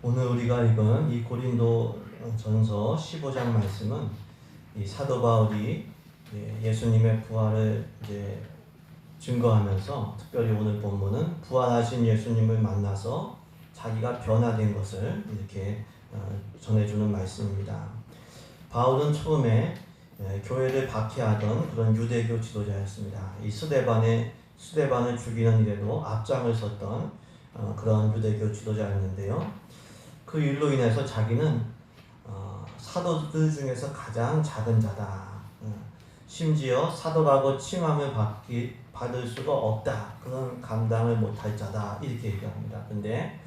오늘 우리가 읽은 이 고린도 전서 15장 말씀은 이 사도 바울이 예수님의 부활을 이제 증거하면서, 특별히 오늘 본문은 부활하신 예수님을 만나서 자기가 변화된 것을 이렇게 전해주는 말씀입니다. 바울은 처음에 교회를 박해하던 그런 유대교 지도자였습니다. 이 스데반을 죽이는 일에도 앞장을 섰던 그런 유대교 지도자였는데요. 그 일로 인해서 자기는 사도들 중에서 가장 작은 자다. 심지어 사도라고 칭함을 받을 수가 없다. 그런 감당을 못할 자다. 이렇게 얘기합니다. 근데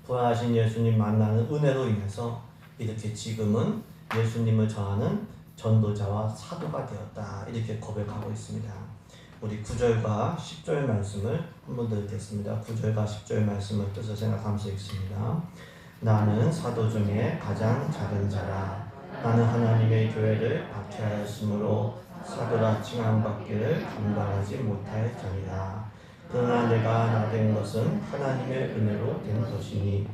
부활하신 예수님 만나는 은혜로 인해서 이렇게 지금은 예수님을 전하는 전도자와 사도가 되었다. 이렇게 고백하고 있습니다. 우리 9절과 10절 말씀을 한번 더 읽겠습니다. 9절과 10절 말씀을 뜻을 생각하면서 읽습니다. 나는 사도 중에 가장 작은 자라. 나는 하나님의 교회를 박해하였으므로 사도라 칭함받기를 감당하지 못할 자니라. 그러나 내가 나된 것은 하나님의 은혜로 된 것이니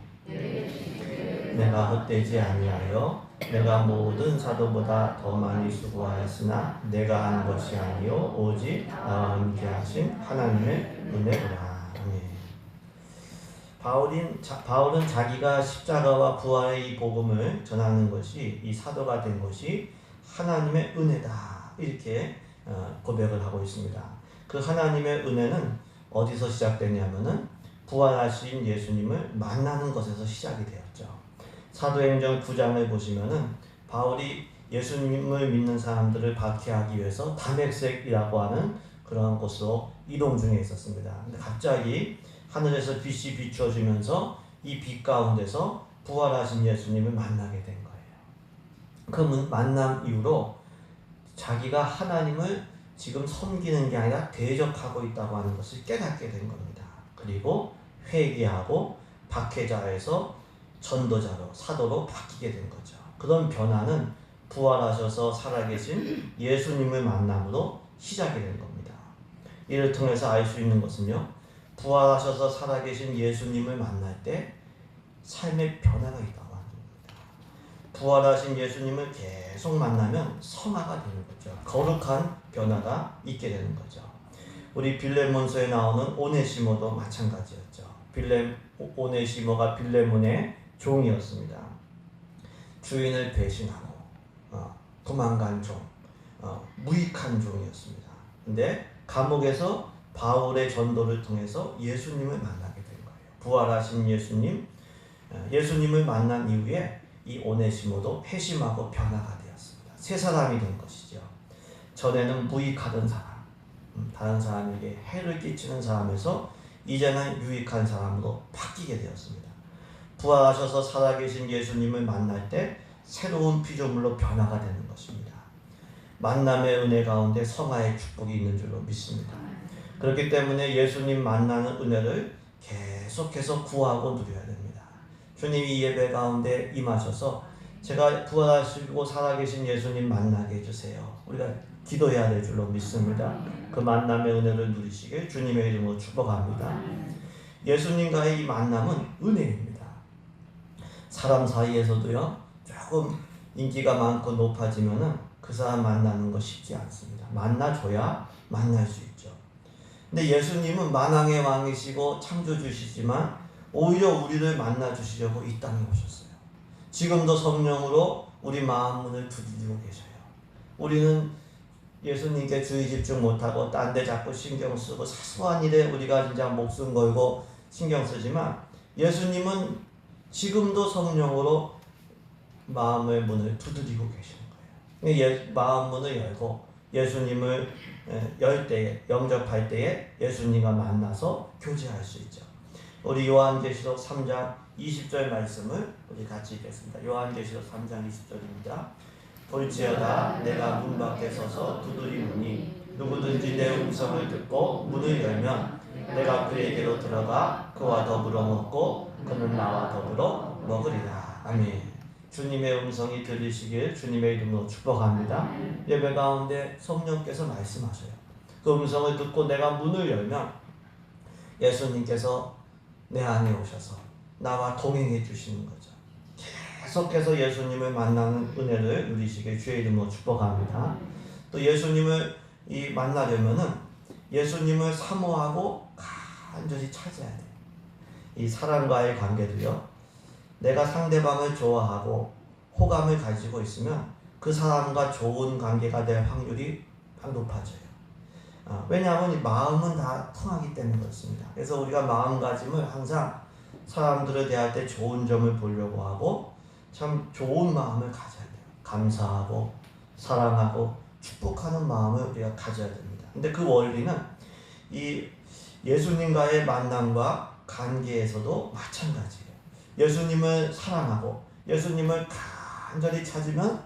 내가 헛되지 아니하여 내가 모든 사도보다 더 많이 수고하였으나 내가 한 것이 아니요 오직 나와 함께 하신 하나님의 은혜로라. 바울은 자기가 십자가와 부활의 이 복음을 전하는 것이, 이 사도가 된 것이 하나님의 은혜다. 이렇게 고백을 하고 있습니다. 그 하나님의 은혜는 어디서 시작되냐면은 부활하신 예수님을 만나는 것에서 시작이 되었죠. 사도행전 9장을 보시면은 바울이 예수님을 믿는 사람들을 박해하기 위해서 다메섹이라고 하는 그러한 곳으로 이동 중에 있었습니다. 근데 갑자기 하늘에서 빛이 비추어지면서 이 빛 가운데서 부활하신 예수님을 만나게 된 거예요. 그 만남 이후로 자기가 하나님을 지금 섬기는 게 아니라 대적하고 있다고 하는 것을 깨닫게 된 겁니다. 그리고 회개하고 박해자에서 전도자로, 사도로 바뀌게 된 거죠. 그런 변화는 부활하셔서 살아계신 예수님을 만남으로 시작이 된 겁니다. 이를 통해서 알 수 있는 것은요, 부활하셔서 살아계신 예수님을 만날 때 삶의 변화가 있다고 하는 겁니다. 부활하신 예수님을 계속 만나면 성화가 되는 거죠. 거룩한 변화가 있게 되는 거죠. 우리 빌레몬서에 나오는 오네시모도 마찬가지였죠. 오네시모가 빌레몬의 종이었습니다. 주인을 배신하고 도망간 종, 무익한 종이었습니다. 근데 감옥에서 바울의 전도를 통해서 예수님을 만나게 된 거예요. 부활하신 예수님을 만난 이후에 이 오네시모도 회심하고 변화가 되었습니다. 새 사람이 된 것이죠. 전에는 무익하던 사람, 다른 사람에게 해를 끼치는 사람에서 이제는 유익한 사람으로 바뀌게 되었습니다. 부활하셔서 살아계신 예수님을 만날 때 새로운 피조물로 변화가 되는 것입니다. 만남의 은혜 가운데 성화의 축복이 있는 줄로 믿습니다. 그렇기 때문에 예수님 만나는 은혜를 계속해서 구하고 누려야 됩니다. 주님이 이 예배 가운데 임하셔서 제가 부활하시고 살아계신 예수님 만나게 해주세요. 우리가 기도해야 될 줄로 믿습니다. 그 만남의 은혜를 누리시길 주님의 이름으로 축복합니다. 예수님과의 이 만남은 은혜입니다. 사람 사이에서도요, 조금 인기가 많고 높아지면은 그 사람 만나는 거 쉽지 않습니다. 만나줘야 만날 수 있죠. 근데 예수님은 만왕의 왕이시고 창조주시지만 오히려 우리를 만나주시려고 이 땅에 오셨어요. 지금도 성령으로 우리 마음 문을 두드리고 계셔요. 우리는 예수님께 주의 집중 못하고 딴 데 자꾸 신경 쓰고 사소한 일에 우리가 진짜 목숨 걸고 신경 쓰지만 예수님은 지금도 성령으로 마음의 문을 두드리고 계시는 거예요. 마음 문을 열고 예수님을 열 때에, 영접할 때에 예수님과 만나서 교제할 수 있죠. 우리 요한계시록 3장 20절 말씀을 우리 같이 읽겠습니다. 요한계시록 3장 20절입니다. 볼지어다 내가 문 밖에 서서 두드리노니 누구든지 내 음성을 듣고 문을 열면 내가 그에게로 들어가 그와 더불어 먹고 그는 나와 더불어 먹으리라. 아멘. 주님의 음성이 들리시길 주님의 이름으로 축복합니다. 예배 가운데 성령께서 말씀하셔요. 그 음성을 듣고 내가 문을 열면 예수님께서 내 안에 오셔서 나와 동행해 주시는 거죠. 계속해서 예수님을 만나는 은혜를 누리시길 주의 이름으로 축복합니다. 또 예수님을 만나려면은 예수님을 사모하고 간절히 찾아야 돼요. 이 사람과의 관계도요. 내가 상대방을 좋아하고 호감을 가지고 있으면 그 사람과 좋은 관계가 될 확률이 막 높아져요. 왜냐하면 이 마음은 다 통하기 때문에 그렇습니다. 그래서 우리가 마음가짐을 항상 사람들을 대할 때 좋은 점을 보려고 하고 참 좋은 마음을 가져야 돼요. 감사하고 사랑하고 축복하는 마음을 우리가 가져야 됩니다. 근데 그 원리는 이 예수님과의 만남과 관계에서도 마찬가지예요. 예수님을 사랑하고 예수님을 간절히 찾으면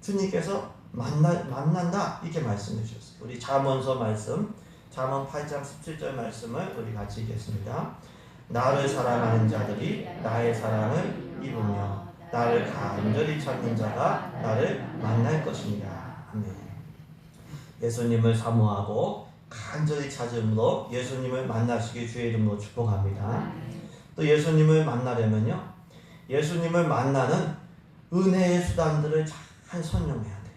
주님께서 만난다 이렇게 말씀해 주셨어요. 우리 잠언서 말씀, 잠언 8장 17절 말씀을 우리 같이 읽겠습니다. 나를 사랑하는 자들이 나의 사랑을 입으며 나를 간절히 찾는 자가 나를 만날 것입니다. 아멘. 예수님을 사모하고 간절히 찾음으로 예수님을 만나시길 주의 이름으로 축복합니다. 또 예수님을 만나려면요, 예수님을 만나는 은혜의 수단들을 잘 선용해야 돼요.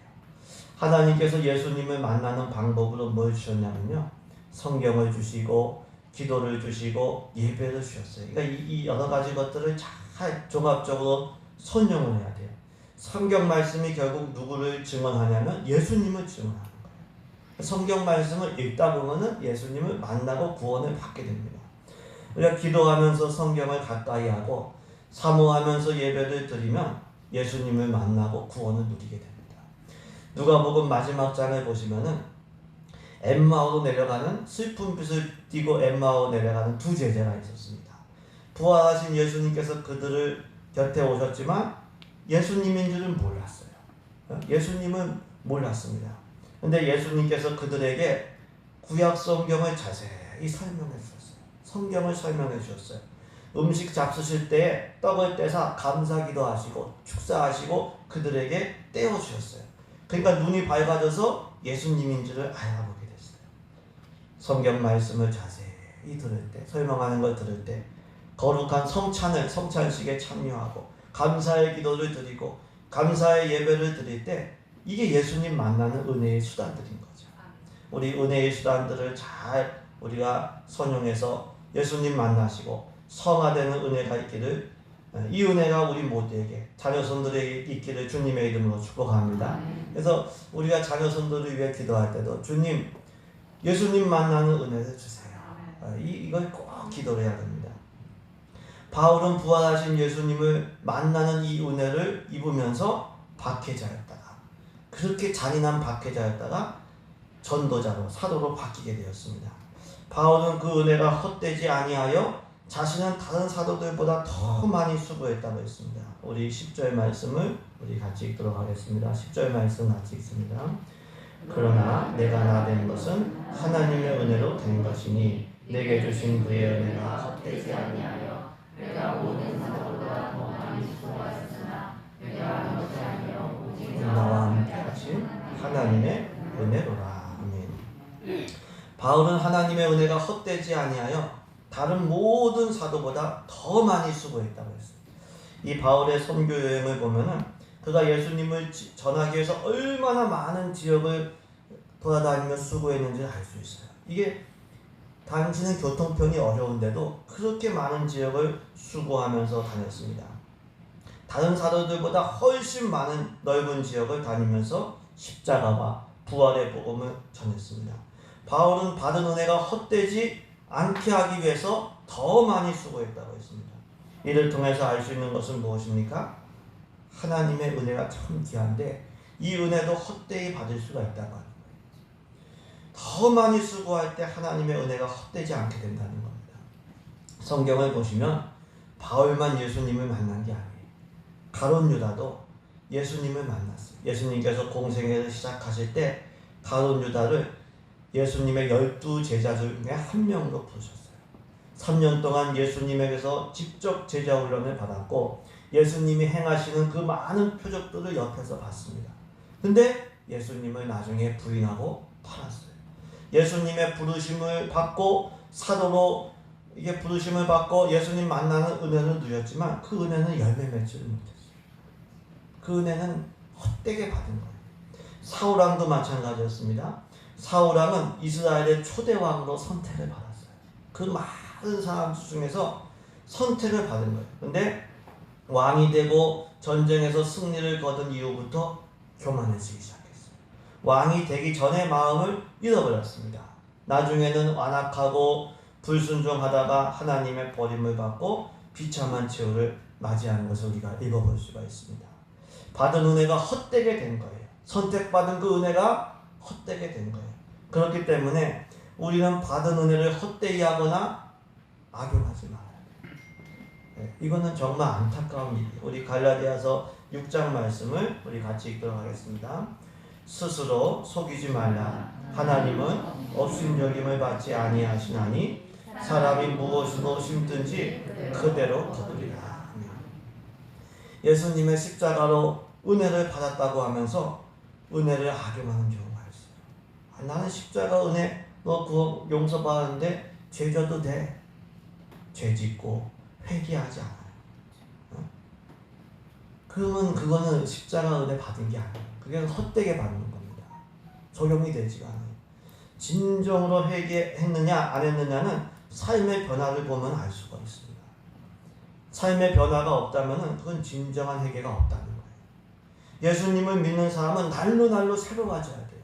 하나님께서 예수님을 만나는 방법으로 뭘 주셨냐면요, 성경을 주시고 기도를 주시고 예배를 주셨어요. 그러니까 이 여러 가지 것들을 잘 종합적으로 선용을 해야 돼요. 성경 말씀이 결국 누구를 증언하냐면 예수님을 증언하는 거예요. 성경 말씀을 읽다 보면은 예수님을 만나고 구원을 받게 됩니다. 우리가 기도하면서 성경을 가까이 하고 사모하면서 예배를 드리면 예수님을 만나고 구원을 누리게 됩니다. 누가복음 마지막 장을 보시면은 엠마오로 내려가는 슬픈 빛을 띠고 엠마오로 내려가는 두 제자가 있었습니다. 부활하신 예수님께서 그들을 곁에 오셨지만 예수님인 줄은 몰랐어요. 예수님은 몰랐습니다. 근데 예수님께서 그들에게 구약 성경을 자세히 설명해 주셨어요. 성경을 설명해 주셨어요. 음식 잡수실 때 떡을 떼사 감사기도 하시고 축사하시고 그들에게 떼어 주셨어요. 그러니까 눈이 밝아져서 예수님인 줄을 알아보게 됐어요. 성경 말씀을 자세히 들을 때, 설명하는 걸 들을 때 거룩한 성찬식에 참여하고 감사의 기도를 드리고 감사의 예배를 드릴 때 이게 예수님 만나는 은혜의 수단들인 거죠. 우리 은혜의 수단들을 잘 우리가 선용해서 예수님 만나시고 성화되는 은혜가 있기를, 이 은혜가 우리 모두에게 자녀손들에게 있기를 주님의 이름으로 축복합니다. 그래서 우리가 자녀손들을 위해 기도할 때도 주님 예수님 만나는 은혜를 주세요. 이걸 꼭 기도를 해야 됩니다. 바울은 부활하신 예수님을 만나는 이 은혜를 입으면서 박해자였다가, 그렇게 잔인한 박해자였다가 전도자로 사도로 바뀌게 되었습니다. 바울은 그 은혜가 헛되지 아니하여 자신은 다른 사도들보다 더 많이 수고했다고 했습니다. 우리 10절 말씀을 우리 같이 읽도록 하겠습니다. 10절 말씀 같이 읽습니다. 그러나 내가 나 된 것은 하나님의 은혜로 된 것이니 내게 주신 그의 은혜가 헛되지 아니하여 내가 모든 사도보다 더 많이 수고하였으나 내가 그것이 아니여 오직 나와 함께 하신 하나님의 은혜로라. 아멘. 바울은 하나님의 은혜가 헛되지 아니하여 다른 모든 사도보다 더 많이 수고했다고 했어요. 이 바울의 선교 여행을 보면은 그가 예수님을 전하기 위해서 얼마나 많은 지역을 돌아다니며 수고했는지 알 수 있어요. 이게 당신은 교통편이 어려운데도 그렇게 많은 지역을 수고하면서 다녔습니다. 다른 사도들보다 훨씬 많은 넓은 지역을 다니면서 십자가와 부활의 복음을 전했습니다. 바울은 받은 은혜가 헛되지 않게 하기 위해서 더 많이 수고했다고 했습니다. 이를 통해서 알 수 있는 것은 무엇입니까? 하나님의 은혜가 참 귀한데 이 은혜도 헛되이 받을 수가 있다고 하는 거예요. 더 많이 수고할 때 하나님의 은혜가 헛되지 않게 된다는 겁니다. 성경을 보시면 바울만 예수님을 만난 게 아니에요. 가룟 유다도 예수님을 만났어요. 예수님께서 공생애를 시작하실 때 가룟 유다를 예수님의 12제자 중에 한 명으로 부르셨어요. 3년 동안 예수님에게서 직접 제자 훈련을 받았고 예수님이 행하시는 그 많은 표적들을 옆에서 봤습니다. 근데 예수님을 나중에 부인하고 팔았어요. 예수님의 부르심을 받고 사도로 이게 부르심을 받고 예수님 만나는 은혜는 누렸지만 그 은혜는 열매 맺지를 못했어요. 그 은혜는 헛되게 받은 거예요. 사울왕도 마찬가지였습니다. 사울왕은 이스라엘의 초대왕으로 선택을 받았어요. 그 많은 사람 중에서 선택을 받은 거예요. 근데 왕이 되고 전쟁에서 승리를 거둔 이후부터 교만해지기 시작했어요. 왕이 되기 전에 마음을 잃어버렸습니다. 나중에는 완악하고 불순종하다가 하나님의 버림을 받고 비참한 최후를 맞이하는 것을 우리가 읽어볼 수가 있습니다. 받은 은혜가 헛되게 된 거예요. 선택받은 그 은혜가 헛되게 된 거예요. 그렇기 때문에 우리는 받은 은혜를 헛되이 하거나 악용하지 말아요. 네, 이거는 정말 안타까운 일이에요. 우리 갈라디아서 6장 말씀을 우리 같이 읽도록 하겠습니다. 스스로 속이지 말라. 하나님은 업신여김을 받지 아니하시나니 사람이 무엇으로 심든지 그대로 거두리라. 예수님의 십자가로 은혜를 받았다고 하면서 은혜를 악용하는 경우가 있어요. 나는 십자가 은혜 너 그거 용서받았는데 죄 져도 돼. 죄 짓고 회개하지 않아요. 그러면 그거는 십자가 은혜 받은 게 아니에요. 그게 헛되게 받는 겁니다. 적용이 되지가 않아요. 진정으로 회개했느냐 안 했느냐는 삶의 변화를 보면 알 수가 있습니다. 삶의 변화가 없다면 그건 진정한 회개가 없다는 거예요. 예수님을 믿는 사람은 날로 새로워져야 돼요.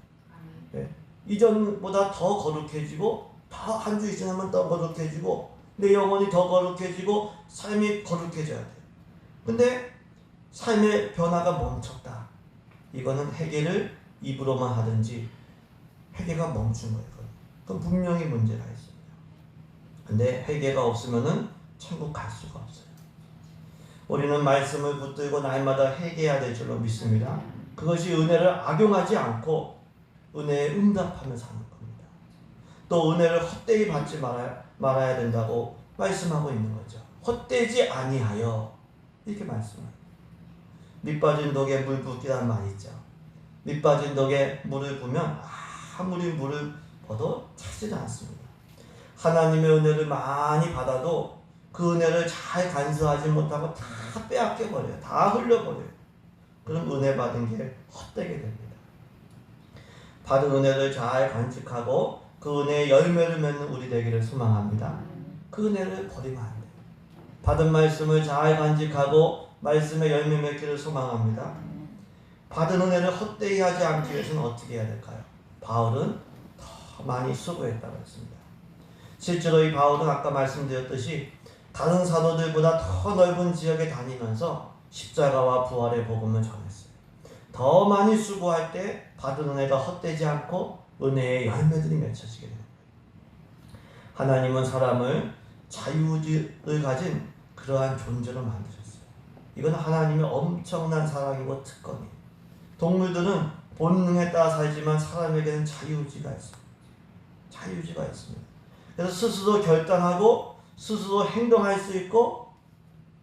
네. 이전보다 더 거룩해지고 더 한 주 지나면 더 거룩해지고 내 영혼이 더 거룩해지고 삶이 거룩해져야 돼요. 근데 삶의 변화가 멈췄다. 이거는 회개를 입으로만 하든지 회개가 멈춘 거예요. 그건 분명히 문제가 있습니다. 근데 회개가 없으면은 천국 갈 수가 없어요. 우리는 말씀을 붙들고 날마다 회개해야 될 줄로 믿습니다. 그것이 은혜를 악용하지 않고 은혜에 응답하며 사는 겁니다. 또 은혜를 헛되이 받지 말아야 된다고 말씀하고 있는 거죠. 헛되지 아니하여 이렇게 말씀해요. 밑 빠진 독에 물 붓기란 말이 있죠. 밑 빠진 독에 물을 부으면 아무리 물을 부어도 차지지 않습니다. 하나님의 은혜를 많이 받아도 그 은혜를 잘 간수하지 못하고 다 빼앗겨 버려요. 다 흘려버려요. 그럼 은혜 받은 게 헛되게 됩니다. 받은 은혜를 잘 간직하고 그 은혜의 열매를 맺는 우리 되기를 소망합니다. 그 은혜를 버리면 안 돼요. 받은 말씀을 잘 간직하고 말씀의 열매 맺기를 소망합니다. 받은 은혜를 헛되이 하지 않기 위해서는 어떻게 해야 될까요? 바울은 더 많이 수고했다고 했습니다. 실제로 이 바울은 아까 말씀드렸듯이 다른 사도들보다 더 넓은 지역에 다니면서 십자가와 부활의 복음을 전했어요. 더 많이 수고할 때 받은 은혜가 헛되지 않고 은혜의 열매들이 맺혀지게 됩니다. 하나님은 사람을 자유의지를 가진 그러한 존재로 만드셨어요. 이건 하나님의 엄청난 사랑이고 특권이에요. 동물들은 본능에 따라 살지만 사람에게는 자유의지가 있습니다. 자유의지가 있습니다. 그래서 스스로 결단하고 스스로 행동할 수 있고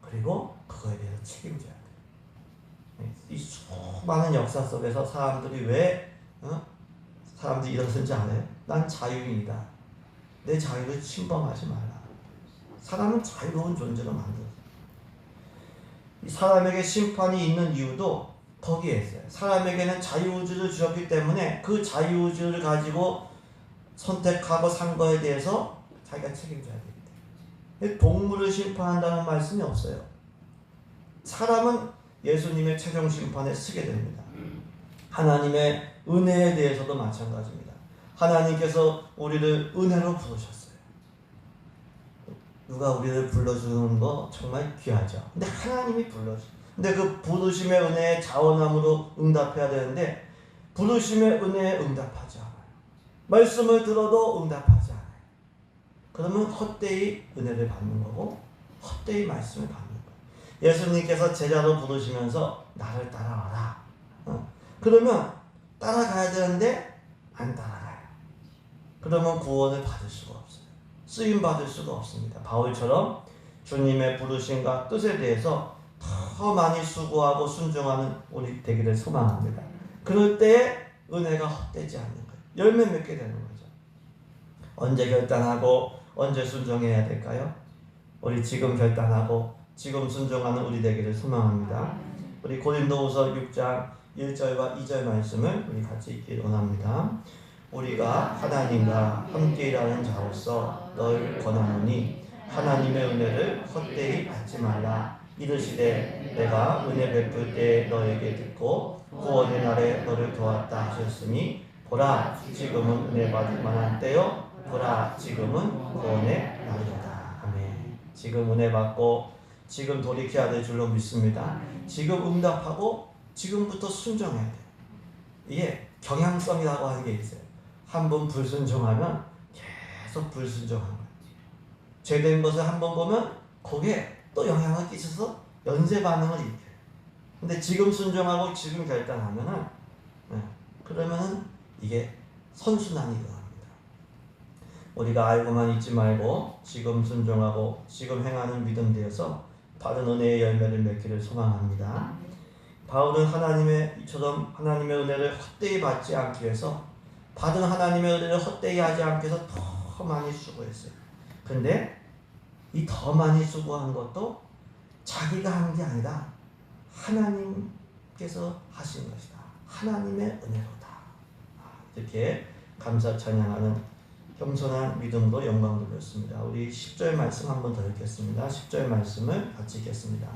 그리고 그거에 대해서 책임져야 돼요. 이 수많은 역사 속에서 사람들이 왜 사람들이 이러는지 알아요? 난 자유인이다. 내 자유를 침범하지 말라. 사람은 자유로운 존재로 만들었어요. 이 사람에게 심판이 있는 이유도 거기에 있어요. 사람에게는 자유의지를 주셨기 때문에 그 자유의지를 가지고 선택하고 산 거에 대해서 자기가 책임져야 됩니다. 동물을 심판한다는 말씀이 없어요. 사람은 예수님의 최종 심판에 서게 됩니다. 하나님의 은혜에 대해서도 마찬가지입니다. 하나님께서 우리를 은혜로 부르셨어요. 누가 우리를 불러주는 거 정말 귀하죠. 근데 하나님이 불러주세요. 근데 그 부르심의 은혜에 자원함으로 응답해야 되는데 부르심의 은혜에 응답하지 않아요. 말씀을 들어도 응답하지 않아요. 그러면 헛되이 은혜를 받는 거고 헛되이 말씀을 받는 거예요. 예수님께서 제자로 부르시면서 나를 따라와라. 그러면 따라가야 되는데 안 따라가요. 그러면 구원을 받을 수가 없어요. 쓰임 받을 수가 없습니다. 바울처럼 주님의 부르심과 뜻에 대해서 더 많이 수고하고 순종하는 우리 되기를 소망합니다. 그럴 때 은혜가 헛되지 않는 거예요. 열매 맺게 되는 거죠. 언제 결단하고 언제 순종해야 될까요? 우리 지금 결단하고 지금 순종하는 우리 되기를 소망합니다. 우리 고린도후서 6장 1절과 2절 말씀을 우리 같이 읽기 원합니다. 우리가 하나님과 함께 일하는 자로서 널 권하노니 하나님의 은혜를 헛되이 받지 말라. 이르시되 내가 은혜 베풀 때 너에게 듣고 구원의 날에 너를 도왔다 하셨으니 보라 지금은 은혜 받을 만한 때요 보라 지금은 구원의 날이다. 아멘. 지금 은혜 받고 지금 돌이켜야 될 줄로 믿습니다. 지금 응답하고 지금부터 순종해야 돼요. 이게 경향성이라고 하는 게 있어요. 한번 불순종하면 계속 불순종하는 거예요. 죄된 것을 한번 보면 거기에 또 영향을 끼쳐서 연쇄 반응을 일으켜요. 근데 지금 순종하고 지금 결단하면은 그러면은 이게 선순환이 일어납니다. 우리가 알고만 있지 말고 지금 순종하고 지금 행하는 믿음 되어서 받은 은혜의 열매를 맺기를 소망합니다. 바울은 이처럼 하나님의 은혜를 헛되이 받지 않기 위해서 받은 하나님의 은혜를 헛되이 하지 않기 위해서 더 많이 수고했어요. 근데 이 더 많이 수고한 것도 자기가 한 게 아니라 하나님께서 하신 것이다. 하나님의 은혜로다. 이렇게 감사 찬양하는 겸손한 믿음으로 영광 돌렸습니다. 우리 10절 말씀 한번 더 읽겠습니다. 10절 말씀을 같이 읽겠습니다.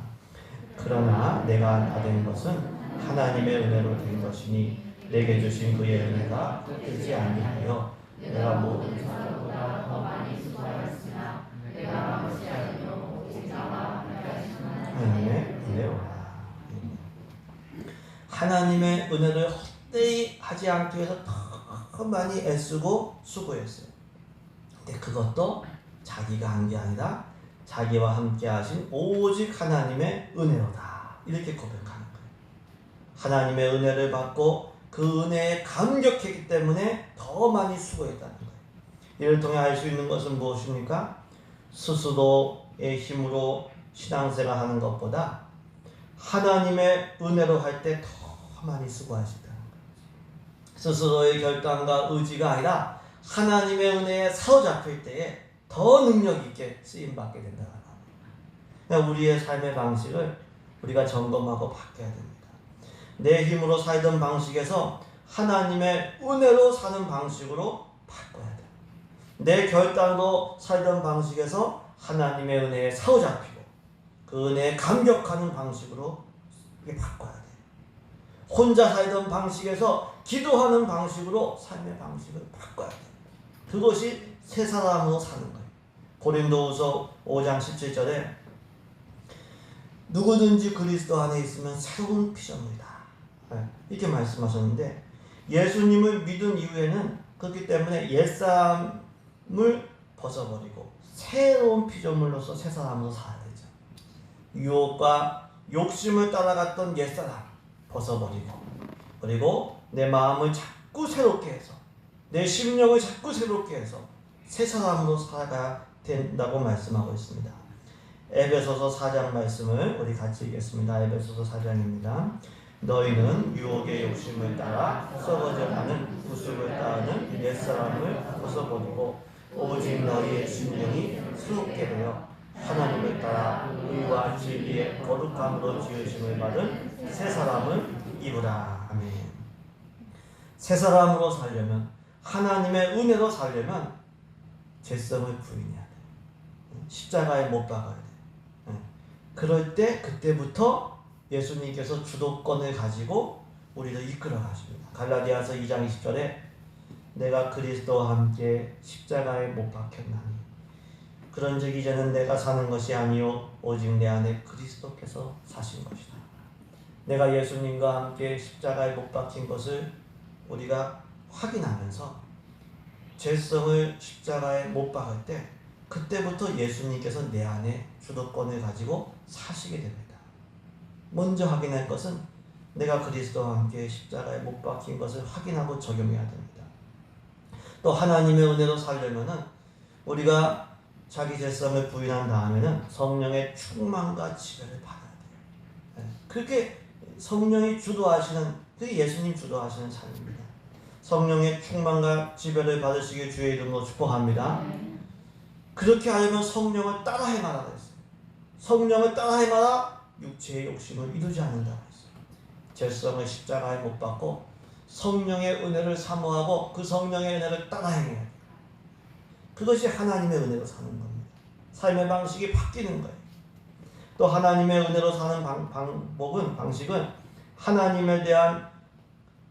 그러나 내가 받은 것은 하나님의 은혜로 된 것이니 내게 주신 그의 은혜가 끝이지 아니하여 내가 모든 사람보다 더 많이 수고하였으나 내가 그것이 아니요 오직 나와 하나님의 은혜로라. 하나님의 은혜를 헛되이 하지 않기 위해서 더 많이 애쓰고 수고했어요. 근데 그것도 자기가 한 게 아니라 자기와 함께 하신 오직 하나님의 은혜로다. 이렇게 고백하는 거예요. 하나님의 은혜를 받고 그 은혜에 감격했기 때문에 더 많이 수고했다는 거예요. 이를 통해 알 수 있는 것은 무엇입니까? 스스로의 힘으로 신앙생활 하는 것보다 하나님의 은혜로 할 때 더 많이 수고하신다는 거예요. 스스로의 결단과 의지가 아니라 하나님의 은혜에 사로잡힐 때에 더 능력 있게 쓰임받게 된다는 거예요. 우리의 삶의 방식을 우리가 점검하고 바뀌어야 됩니다. 내 힘으로 살던 방식에서 하나님의 은혜로 사는 방식으로 바꿔야 돼요. 내 결단으로 살던 방식에서 하나님의 은혜에 사로잡히고 그 은혜에 감격하는 방식으로 바꿔야 돼요. 혼자 살던 방식에서 기도하는 방식으로 삶의 방식을 바꿔야 돼요. 그것이 새 사람으로 사는 거예요. 고린도후서 5장 17절에 누구든지 그리스도 안에 있으면 새로운 피조물이다. 이렇게 말씀하셨는데 예수님을 믿은 이후에는 그렇기 때문에 옛사람을 벗어버리고 새로운 피조물로서 새 사람으로 살아야 되죠. 유혹과 욕심을 따라갔던 옛사람 벗어버리고 그리고 내 마음을 자꾸 새롭게 해서 내 심령을 자꾸 새롭게 해서 새 사람으로 살아가야 된다고 말씀하고 있습니다. 에베소서 4장 말씀을 우리 같이 읽겠습니다. 에베소서 4장입니다. 너희는 유혹의 욕심을 따라 썩어져가는 구습을 따르는 옛사람을 벗어버리고 오직 너희의 심령이 새롭게 되어 하나님을 따라 의와 진리의 거룩함으로 지으심을 받은 새 사람을 입으라. 아멘. 새 사람으로 살려면 하나님의 은혜로 살려면 죄성을 부인해야 돼요. 십자가에 못 박아야 돼요. 그럴 때 그때부터 예수님께서 주도권을 가지고 우리를 이끌어 가십니다. 갈라디아서 2장 20절에 내가 그리스도와 함께 십자가에 못 박혔나니 그런즉 이제는 내가 사는 것이 아니요 오직 내 안에 그리스도께서 사신 것이다. 내가 예수님과 함께 십자가에 못 박힌 것을 우리가 확인하면서 죄성을 십자가에 못 박을 때 그때부터 예수님께서 내 안에 주도권을 가지고 사시게 됩니다. 먼저 확인할 것은 내가 그리스도와 함께 십자가에 못 박힌 것을 확인하고 적용해야 됩니다. 또 하나님의 은혜로 살려면은 우리가 자기 죄성을 부인한 다음에는 성령의 충만과 지배를 받아야 돼요. 그렇게 성령이 주도하시는, 그게 예수님 주도하시는 삶입니다. 성령의 충만과 지배를 받으시길 주의 이름으로 축복합니다. 그렇게 하려면 성령을 따라 행하라 그랬어요. 성령을 따라 행하라 육체의 욕심을 이루지 않는다고 했어요. 죄성을 십자가에 못 박고 성령의 은혜를 사모하고 그 성령의 은혜를 따라 행해야 돼요. 그것이 하나님의 은혜로 사는 겁니다. 삶의 방식이 바뀌는 거예요. 또 하나님의 은혜로 사는 방식은 하나님에 대한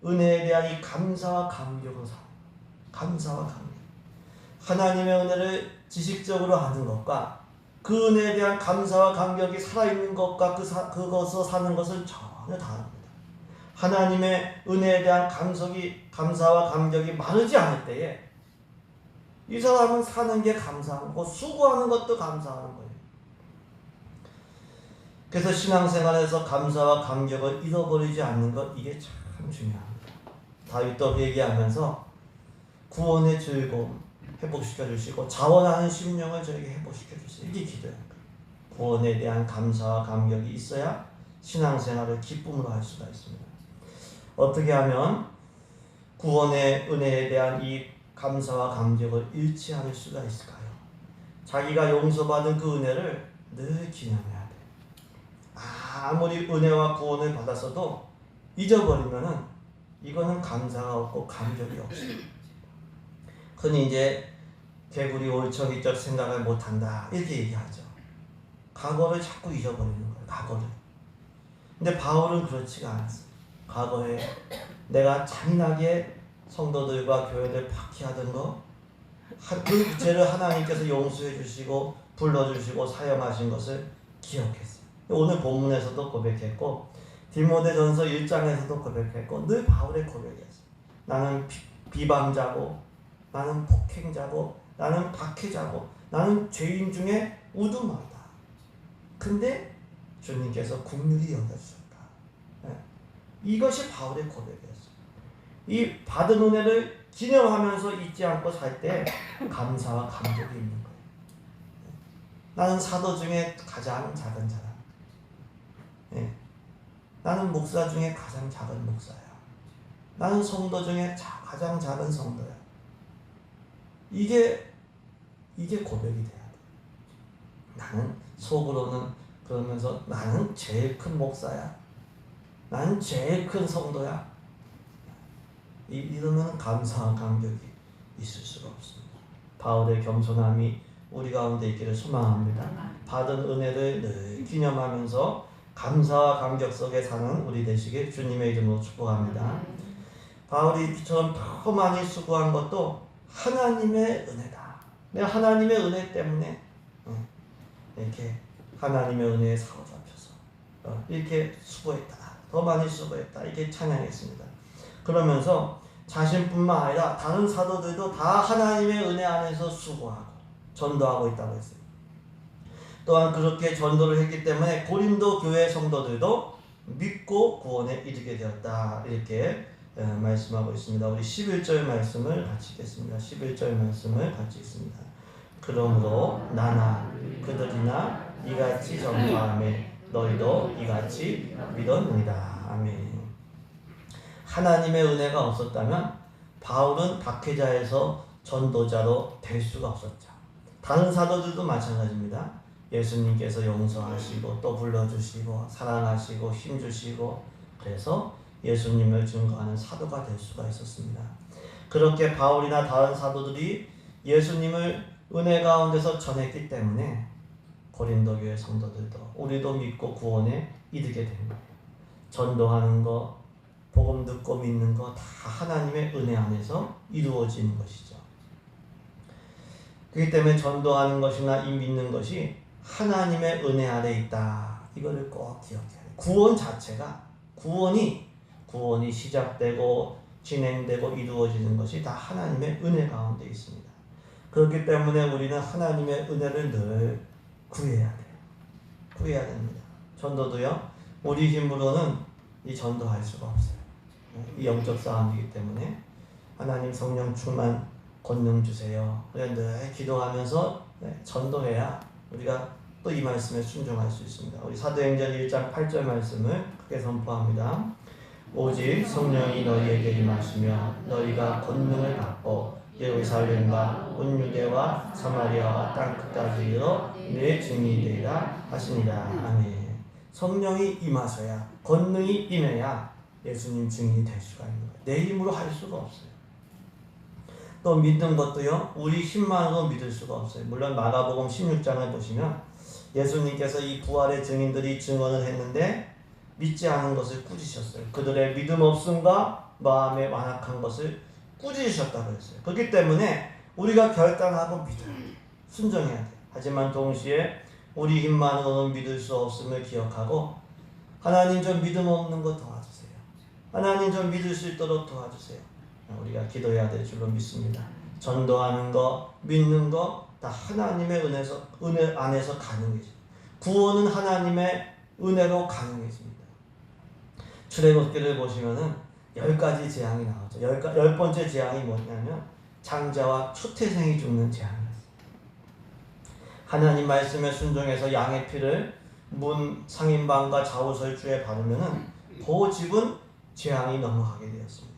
은혜에 대한 이 감사와 감격으로 사는 거예요. 감사와 감격. 하나님의 은혜를 지식적으로 하는 것과 그 은혜에 대한 감사와 감격이 살아있는 것과 그것으로 사는 것은 전혀 다릅니다. 하나님의 은혜에 대한 감사와 감격이 마르지 않을 때에 이 사람은 사는 게 감사한 거고 수고하는 것도 감사하는 거예요. 그래서 신앙생활에서 감사와 감격을 잃어버리지 않는 것, 이게 참 중요합니다. 다윗도 얘기하면서 구원의 즐거움 회복시켜 주시고 자원하는 심령을 저에게 회복시켜 주시고 이게 기도입니다. 구원에 대한 감사와 감격이 있어야 신앙생활을 기쁨으로 할 수가 있습니다. 어떻게 하면 구원의 은혜에 대한 이 감사와 감격을 잃지 않을 수가 있을까요? 자기가 용서받은 그 은혜를 늘 기념해야 돼요. 아무리 은혜와 구원을 받았어도 잊어버리면은 이거는 감사가 없고 감격이 없어요. 흔히 이제 개구리 올챙이적 생각을 못한다 이렇게 얘기하죠. 과거를 자꾸 잊어버리는 거예요. 과거를. 근데 바울은 그렇지가 않았어요. 과거에 내가 잔인하게 성도들과 교회를 박해하던 거, 그 죄를 하나님께서 용서해 주시고 불러주시고 사용하신 것을 기억했어요. 오늘 본문에서도 고백했고 디모데전서 1장에서도 고백했고 늘 바울의 고백이었어요. 나는 비방자고 나는 폭행자고 나는 박해자고 나는 죄인 중에 우두머리다. 근데 주님께서 긍휼히 여겨주셨다. 이것이 바울의 고백이었어요. 이 받은 은혜를 기념하면서 잊지 않고 살 때 감사와 감격이 있는 거예요. 나는 사도 중에 가장 작은 자다. 나는 목사 중에 가장 작은 목사야. 나는 성도 중에 가장 작은 성도야. 이게 고백이 돼야 돼. 나는 속으로는 그러면서 나는 제일 큰 목사야. 나는 제일 큰 성도야. 이러면 감사와 감격이 있을 수가 없습니다. 바울의 겸손함이 우리 가운데 있기를 소망합니다. 받은 은혜를 늘 기념하면서 감사와 감격 속에 사는 우리 되시길 주님의 이름으로 축복합니다. 바울이 이처럼 더 많이 수고한 것도 하나님의 은혜다. 내가 하나님의 은혜 때문에 이렇게 하나님의 은혜에 사로잡혀서 이렇게 수고했다. 더 많이 수고했다. 이렇게 찬양했습니다. 그러면서 자신뿐만 아니라 다른 사도들도 다 하나님의 은혜 안에서 수고하고 전도하고 있다고 했어요. 또한 그렇게 전도를 했기 때문에 고린도 교회 성도들도 믿고 구원에 이르게 되었다. 이렇게 말씀하고 있습니다. 우리 11절 말씀을 같이 읽겠습니다. 11절 말씀을 같이 읽습니다. 그러므로 나나 그들이나 이같이 전파하매 너희도 이같이 믿었느니라. 아멘. 하나님의 은혜가 없었다면 바울은 박해자에서 전도자로 될 수가 없었죠. 다른 사도들도 마찬가지입니다. 예수님께서 용서하시고 또 불러주시고 사랑하시고 힘주시고 그래서 예수님을 증거하는 사도가 될 수가 있었습니다. 그렇게 바울이나 다른 사도들이 예수님을 은혜 가운데서 전했기 때문에 고린도 교회 성도들도 우리도 믿고 구원에 이르게 된 거예요. 전도하는 거, 복음 듣고 믿는 거 다 하나님의 은혜 안에서 이루어지는 것이죠. 그렇기 때문에 전도하는 것이나 이 믿는 것이 하나님의 은혜 아래 있다. 이거를 꼭 기억해야 돼요. 구원 자체가 구원이 시작되고 진행되고 이루어지는 것이 다 하나님의 은혜 가운데 있습니다. 그렇기 때문에 우리는 하나님의 은혜를 늘 구해야 돼요. 구해야 됩니다. 전도도요. 우리 힘으로는 이 전도할 수가 없어요. 이 영적 싸움이기 때문에 하나님 성령 충만 권능 주세요. 그래 늘 기도하면서 전도해야 우리가 또 이 말씀에 순종할 수 있습니다. 우리 사도행전 1장 8절 말씀을 크게 선포합니다. 오직 성령이 너희에게 임하시며 너희가 권능을 받고 예루살렘과 온 유대와 사마리아와 땅 끝까지 이르러 내 증인이 되리라 하시니라. 아멘. 성령이 임하셔야, 권능이 임해야 예수님 증인이 될 수가 있는 거예요. 내 힘으로 할 수가 없어요. 또 믿는 것도요, 우리 힘만으로 믿을 수가 없어요. 물론 마가복음 16장을 보시면 예수님께서 이 부활의 증인들이 증언을 했는데 믿지 않은 것을 꾸짖으셨어요. 그들의 믿음 없음과 마음의 완악한 것을 꾸짖으셨다고 했어요. 그렇기 때문에 우리가 결단하고 믿어야 돼요. 순종해야 돼요. 하지만 동시에 우리 힘만으로는 믿을 수 없음을 기억하고 하나님 좀 믿음 없는 것 도와주세요. 하나님 좀 믿을 수 있도록 도와주세요. 우리가 기도해야 될 줄로 믿습니다. 전도하는 거, 믿는 거 다 하나님의 은혜 안에서 가능해집니다. 구원은 하나님의 은혜로 가능해집니다. 출애굽기를 보시면은 10가지 재앙이 나오죠. 10번째 재앙이 뭐냐면 장자와 초태생이 죽는 재앙이었어요. 하나님 말씀에 순종해서 양의 피를 문 상인방과 좌우설주에 바르면은 그 집은 재앙이 넘어가게 되었습니다.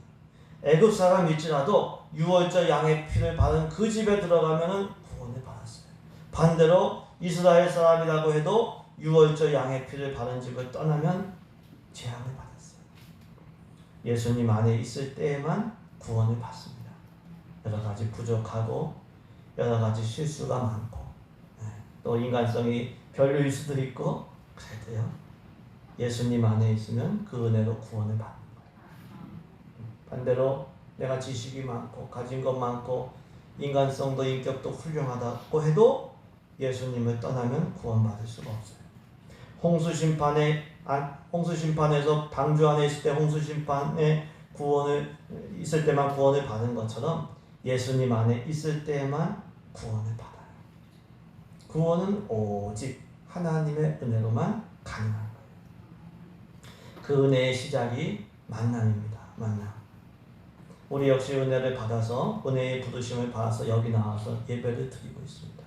애굽 사람일지라도 유월절 양의 피를 바른 그 집에 들어가면은 구원을 받았어요. 반대로 이스라엘 사람이라고 해도 유월절 양의 피를 바른 집을 떠나면 재앙을 받았어요. 예수님 안에 있을 때에만 구원을 받습니다. 여러 가지 부족하고 여러 가지 실수가 많고 또 인간성이 별로일 수도 있고 그래도요, 예수님 안에 있으면 그 은혜로 구원을 받는 거예요. 반대로 내가 지식이 많고 가진 것 많고 인간성도 인격도 훌륭하다고 해도 예수님을 떠나면 구원받을 수가 없어요. 홍수심판에서 방주 안에 있을 때 홍수심판에 있을 때만 구원을 받은 것처럼 예수님 안에 있을 때만 구원을 받아요. 구원은 오직 하나님의 은혜로만 가능한 거예요. 그 은혜의 시작이 만남입니다. 만남. 우리 역시 은혜를 받아서, 은혜의 부르심을 받아서 여기 나와서 예배를 드리고 있습니다.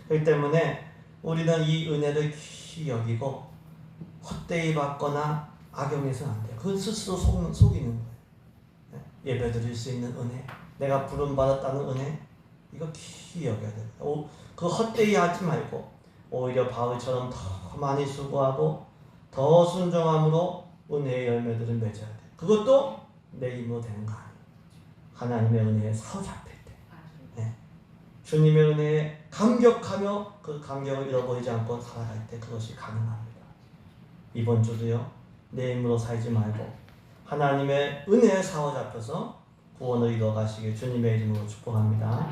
그렇기 때문에 우리는 이 은혜를 귀히 여기고 헛되이 받거나 악용해서는 안 돼요. 그건 스스로 속이는 거예요. 예배 드릴 수 있는 은혜, 내가 부름받았다는 은혜, 이거 귀히 여겨야 돼요. 그 헛되이 하지 말고 오히려 바울처럼 더 많이 수고하고 더 순종함으로 은혜의 열매들을 맺어야 돼요. 그것도 내 힘으로 되는 거 아니에요. 하나님의 은혜에 사로잡힐 때, 주님의 은혜에 감격하며 그 감격을 잃어버리지 않고 살아갈 때 그것이 가능합니다. 이번 주도요, 내 힘으로 살지 말고 하나님의 은혜에 사로잡혀서 구원을 이뤄가시길 주님의 이름으로 축복합니다.